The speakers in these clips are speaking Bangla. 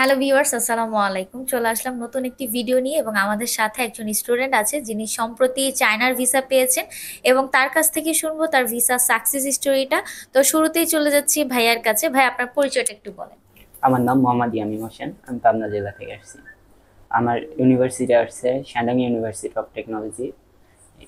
হ্যালো ভিউয়ার্স, আসসালামু আলাইকুম। চলে আসলাম নতুন একটি ভিডিও নিয়ে এবং আমাদের সাথে একজন স্টুডেন্ট আছে যিনি সম্প্রতি চায়নার ভিসা পেয়েছেন এবং তার কাছ থেকে শুনবো তার ভিসা সাকসেস স্টোরিটা। তো শুরুতেই চলে যাচ্ছি ভাইয়ার কাছে। ভাই, আপনার পরিচয়টা একটু বলেন। আমার নাম মোহাম্মদ ইয়ামিন হোসেন। আমি পাবনা জেলা থেকে আসছি। আমার ইউনিভার্সিটি আসছে Shandong university of technology,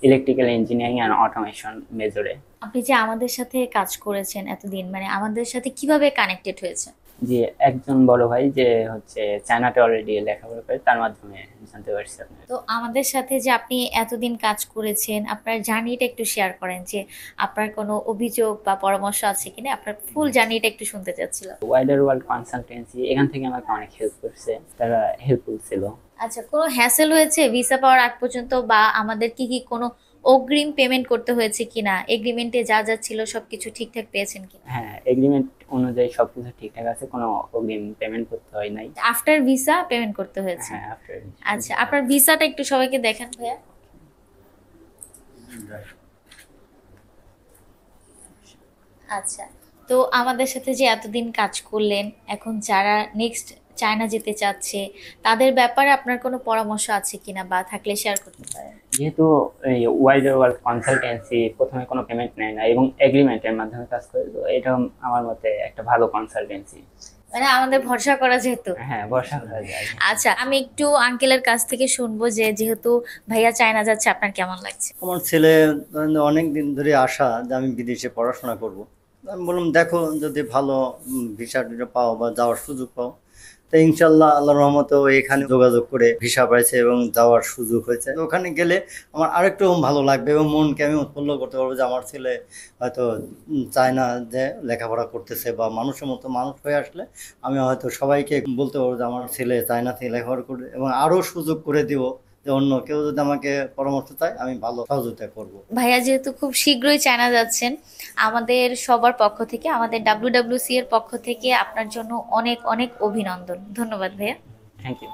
electrical engineering and automation মেজরে। আপনি যে আমাদের সাথে কাজ করেছেন এতদিন, মানে আমাদের সাথে কিভাবে কানেক্টেড হয়েছে? যে একজন বড় ভাই যে হচ্ছে চায়নাতে অলরেডি লেখাপড়া করে, তার মাধ্যমে জানতে পারছি আপনার। তো আমাদের সাথে যে আপনি এতদিন কাজ করেছেন, আপনার জার্নিটা একটু শেয়ার করেন যে আপনার কোনো অভিযোগ বা পরামর্শ আছে কিনা, আপনার ফুল জার্নিটা একটু শুনতে চাচ্ছিলাম। ওয়াইডার ওয়ার্ল্ড কনসালটেন্সি এখান থেকে আমাকে অনেক হেল্প করছে, তারা হেল্পফুল ছিল। আচ্ছা, কোনো হ্যাসেল হয়েছে ভিসা পাওয়ার আগ পর্যন্ত, বা আমাদের কি কি কোনো অগ্রিম পেমেন্ট করতে হয়েছে কিনা, এগ্রিমেন্টে যা যা ছিল সবকিছু ঠিকঠাক পেয়েছেন কিনা? হ্যাঁ, এগ্রিমেন্ট অনুযায়ী সবকিছু ঠিকঠাক আছে, কোনো অগ্রিম পেমেন্ট করতে হয় নাই। আফটার ভিসা পেমেন্ট করতে হয়েছে? হ্যাঁ, আফটার। আচ্ছা, আপনার ভিসাটা একটু সবাইকে দেখেন ভাইয়া। আচ্ছা, তো আমাদের সাথে যে এতদিন কাজ করলেন, এখন যারা নেক্সট চায়না যেতে চাচ্ছে তাদের ব্যাপারে আপনার কোনো পরামর্শ আছে কিনা, বা থাকলে শেয়ার করতে পারেন। যেহেতু এই ওয়াইডার ওয়ার্ল্ড কনসালটেন্সি প্রথমে কোনো পেমেন্ট নেয় না এবং এগ্রিমেন্টের মাধ্যমে কাজ করে, তো এটা আমার মতে একটা ভালো কনসালটেন্সি। মানে আমাদের ভরসা করা যেহেতু। হ্যাঁ, ভরসা করা যায়। আচ্ছা, আমি একটু আঙ্কেলের কাছ থেকে শুনবো যে যেহেতু ভাইয়া চায়না যাচ্ছে, আপনার কেমন লাগছে? আমার ছেলে অনেক দিন ধরে আশা যে আমি বিদেশে পড়াশোনা করব। আমি বললাম দেখো যদি ভালো ভিসা টিসা পাও বা যাওয়ার সুযোগ পাও, তো ইনশাল্লাহ আল্লাহর রহমতে ও এখানে যোগাযোগ করে ভিসা পাইছে এবং যাওয়ার সুযোগ হয়েছে। তো ওখানে গেলে আমার আরেকটু ভালো লাগবে এবং মনকে আমি উৎফুল্ল করতে পারবো যে আমার ছেলে হয়তো চায় না যে লেখাপড়া করতেছে, বা মানুষের মতো মানুষ হয়ে আসলে আমি হয়তো সবাইকে বলতে পারবো যে আমার ছেলে চায়না থেকে লেখাপড়া করবে, এবং আরও সুযোগ করে দিব যে অন্য কেউ যদি আমাকে পরামর্শ চায় আমি ভালো সহযোগিতা করব। ভাইয়া যেহেতু খুব শীঘ্রই চায়না যাচ্ছেন, আমাদের সবার পক্ষ থেকে, আমাদের ডাব্লিউডাব্লিউসি এর পক্ষ থেকে আপনার জন্য অনেক অনেক অভিনন্দন। ধন্যবাদ ভাইয়া। Thank you.